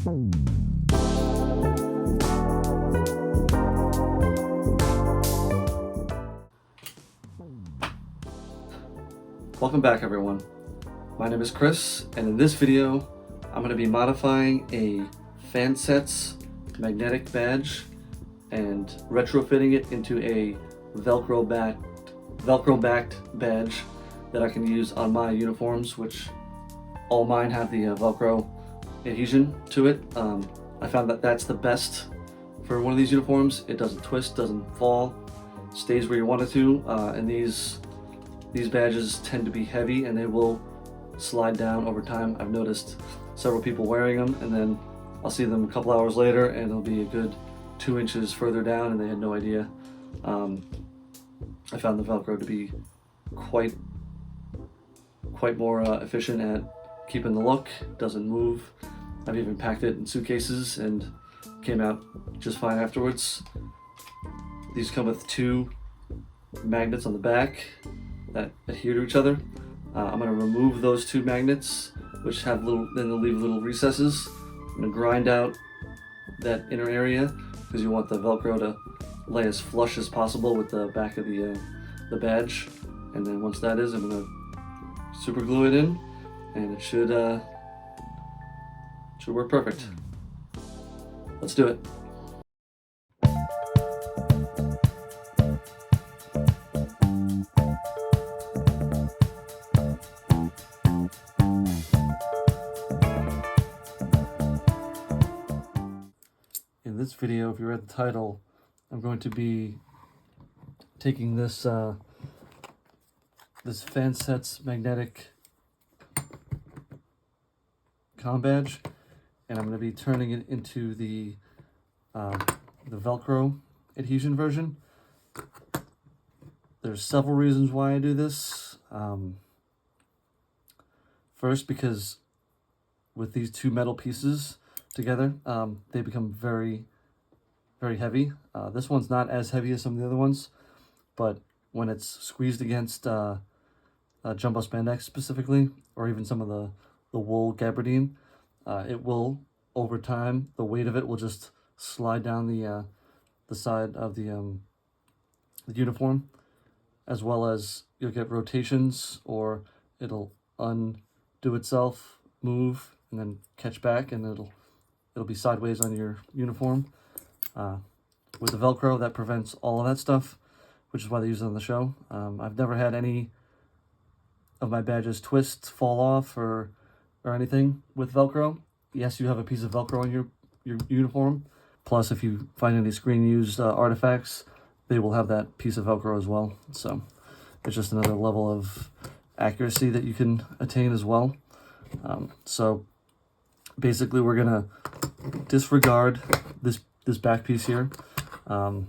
Welcome back, everyone. My name is Chris, and in this video I'm going to be modifying a Fansets magnetic badge and retrofitting it into a Velcro backed badge that I can use on my uniforms, which all mine have the Velcro adhesion to it. I found that that's the best for one of these uniforms. It doesn't twist, doesn't fall, stays where you want it to, and these badges tend to be heavy and they will slide down over time. I've noticed several people wearing them, and then I'll see them a couple hours later and it'll be a good 2 inches further down and they had no idea. I found the Velcro to be quite more efficient at keeping the look. Doesn't move. I've even packed it in suitcases and came out just fine afterwards. These come with 2 magnets on the back that adhere to each other. I'm going to remove those 2 magnets, which have then they'll leave little recesses. I'm going to grind out that inner area because you want the Velcro to lay as flush as possible with the back of the badge. And then once that is, I'm going to super glue it in, and it should work perfect. Let's do it. In this video, if you read the title, I'm going to be taking this this Fansets magnetic comm badge, and I'm going to be turning it into the Velcro adhesion version. There's several reasons why I do this. First, because with these 2 metal pieces together, they become very, very heavy. This one's not as heavy as some of the other ones, but when it's squeezed against jumbo spandex specifically, or even some of the wool gabardine, it will, over time, the weight of it will just slide down the side of the uniform, as well as you'll get rotations, or it'll undo itself, move, and then catch back, and it'll be sideways on your uniform. With the Velcro, that prevents all of that stuff, which is why they use it on the show. I've never had any of my badges twist, fall off, or anything with Velcro. Yes, you have a piece of Velcro on your uniform. Plus, if you find any screen-used artifacts, they will have that piece of Velcro as well. So it's just another level of accuracy that you can attain as well. So basically, we're gonna disregard this back piece here, and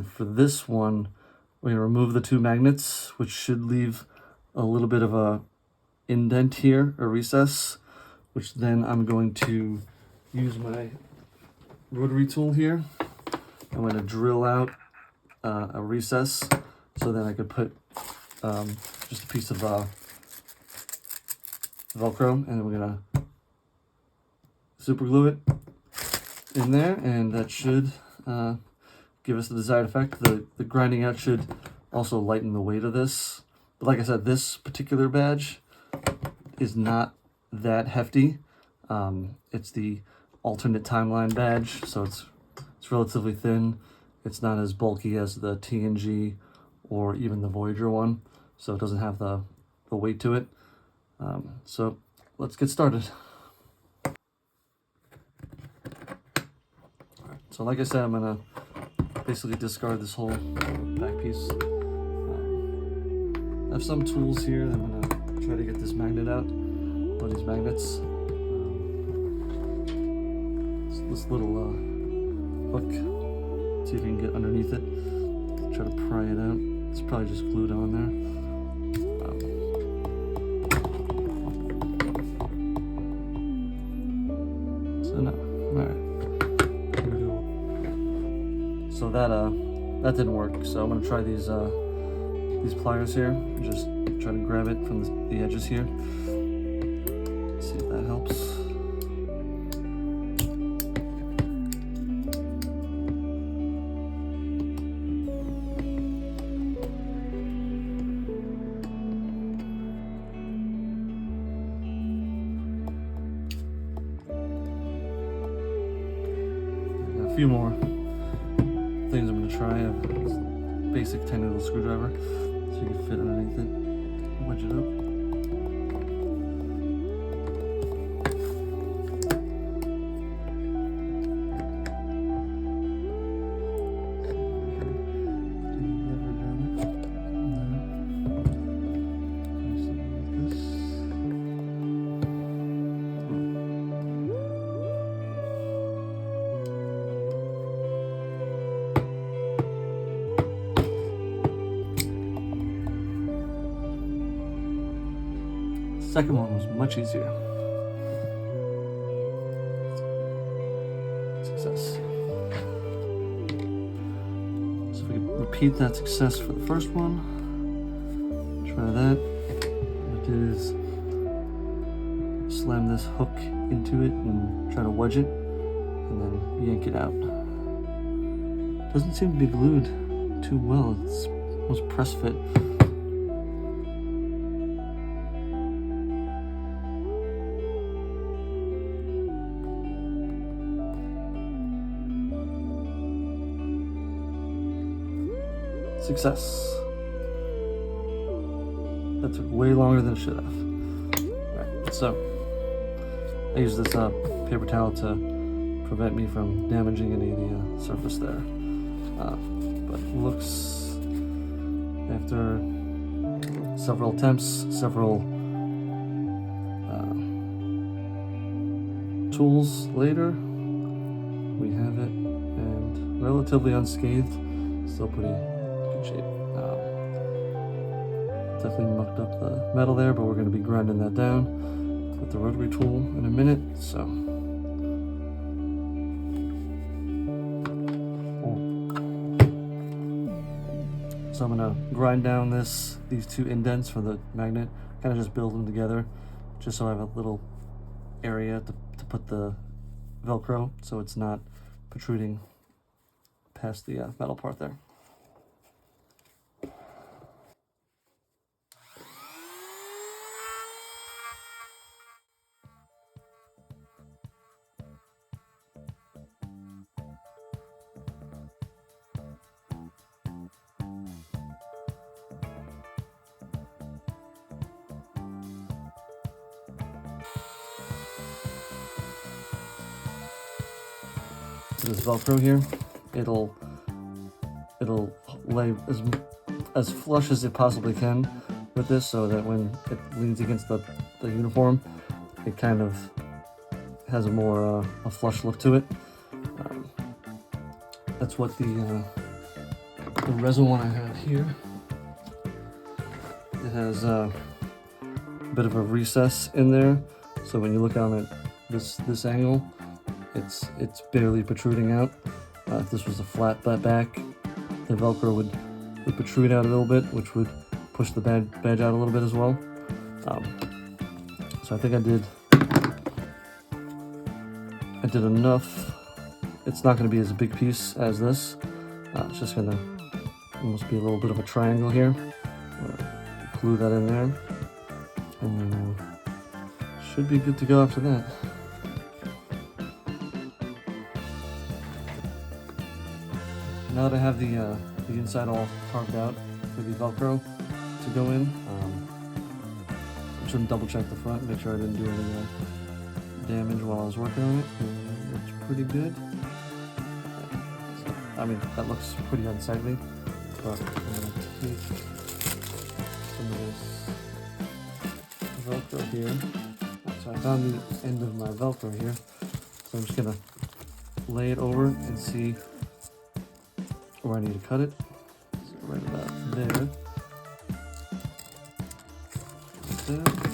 for this one, we're gonna remove the 2 magnets, which should leave a little bit of a indent here, a recess, which then I'm going to use my rotary tool here. I'm going to drill out a recess, so then I could put just a piece of Velcro, and then we're going to super glue it in there, and that should give us the desired effect. The grinding out should also lighten the weight of this. But like I said, this particular badge is not that hefty. It's the alternate timeline badge, so it's relatively thin. It's not as bulky as the TNG or even the Voyager one, so it doesn't have the weight to it. So let's get started. So like I said, I'm gonna basically discard this whole back piece. I have some tools here that I'm gonna try to get this magnet out, one of these magnets. This little hook, see if you can get underneath it, try to pry it out. It's probably just glued on there. So no, alright, here we go. So that didn't work, so I'm gonna try these pliers here, just try to grab it from the edges here. See if that helps. a few more things I'm gonna try. I have this basic tiny little screwdriver, so you can fit underneath it, wedge it up. Second one was much easier. Success. So if we can repeat that success for the first one, try that. What I did is slam this hook into it and try to wedge it, and then yank it out. Doesn't seem to be glued too well. It's almost press fit. Success. That took way longer than it should have. Right, so I use this paper towel to prevent me from damaging any of the surface there. But it looks, after several attempts, several tools later, we have it, and relatively unscathed, still pretty good shape. Definitely mucked up the metal there, but we're going to be grinding that down with the rotary tool in a minute. So I'm going to grind down these two indents for the magnet, kind of just build them together, just so I have a little area to put the Velcro, so it's not protruding past the metal part there. This Velcro here, it'll lay as flush as it possibly can with this, so that when it leans against the uniform, it kind of has a more a flush look to it. That's what the resin one I have here. It has a bit of a recess in there, so when you look on it this angle, it's barely protruding out. If this was a flat back, the Velcro would protrude out a little bit, which would push the badge out a little bit as well. So I think I did enough. It's not going to be as big piece as this. It's just going to almost be a little bit of a triangle here. Glue that in there, and then should be good to go after that. Now that I have the inside all carved out for the Velcro to go in, I'm just gonna double check the front, make sure I didn't do any damage while I was working on it. It looks pretty good. So, I mean, that looks pretty unsightly, but I'm gonna take some of this Velcro here. So I found the end of my Velcro here, so I'm just gonna lay it over and see where I need to cut it. So right about there. Like that.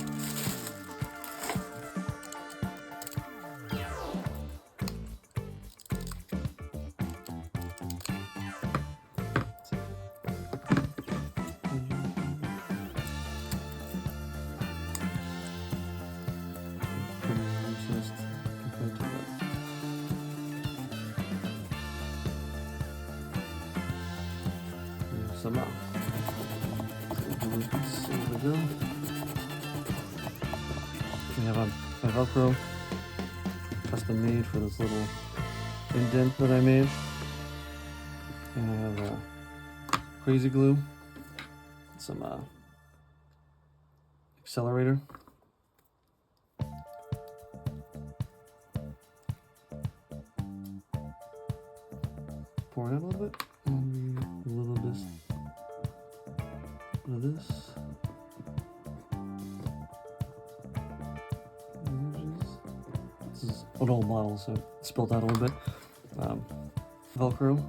Somehow. We have my Velcro custom made for this little indent that I made. And I have crazy glue, some accelerator. Pour it out a little bit, and a little of this. This is an old model, so it spilled out a little bit. Velcro.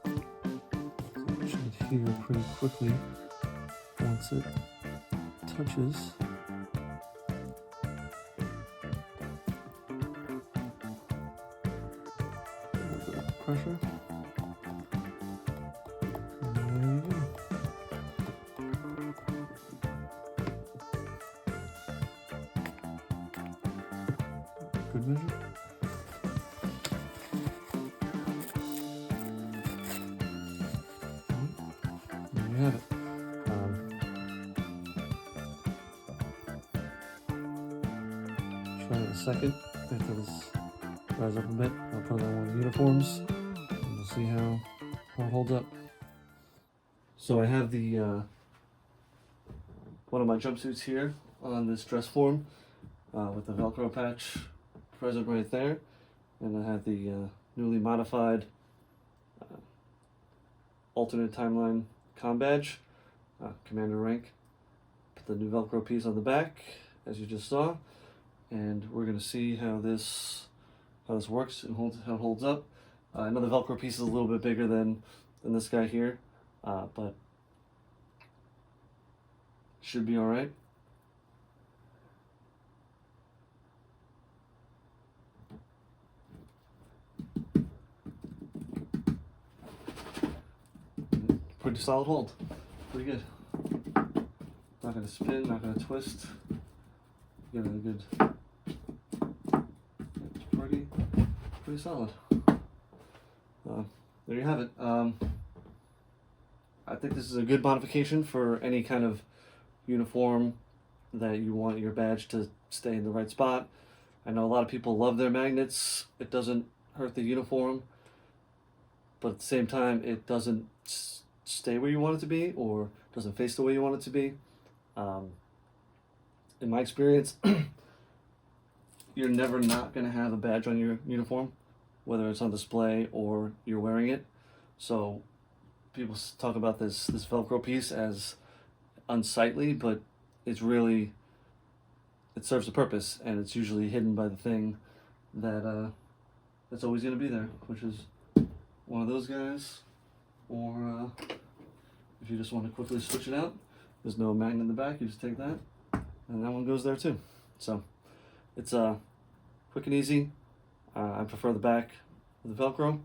So it should adhere pretty quickly once it touches. A little bit of pressure. Good measure. There you have it. Try it in a second after this dries up a bit. I'll put it on one of the uniforms and we'll see how it holds up. So I have the one of my jumpsuits here on this dress form with the Velcro patch present right there, and I have the newly modified alternate timeline comm badge, commander rank. Put the new Velcro piece on the back, as you just saw, and we're gonna see how this works and how it holds up. I know the Velcro piece is a little bit bigger than this guy here, but should be all right. Pretty solid hold. Pretty good. Not gonna spin, not gonna twist. Give it a good. It's pretty solid. There you have it. I think this is a good modification for any kind of uniform that you want your badge to stay in the right spot. I know a lot of people love their magnets. It doesn't hurt the uniform, but at the same time, it doesn't stay where you want it to be, or doesn't face the way you want it to be. In my experience, you're never not going to have a badge on your uniform, whether it's on display or you're wearing it. So people talk about this Velcro piece as unsightly, but it's really, it serves a purpose, and it's usually hidden by the thing that that's always going to be there, which is one of those guys, or if you just want to quickly switch it out, there's no magnet in the back, you just take that, and that one goes there too. So it's quick and easy. I prefer the back of the Velcro.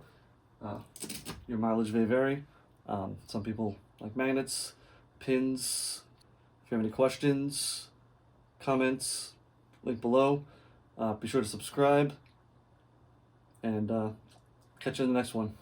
Your mileage may vary. Some people like magnets, pins. If you have any questions, comments, link below. Be sure to subscribe, and catch you in the next one.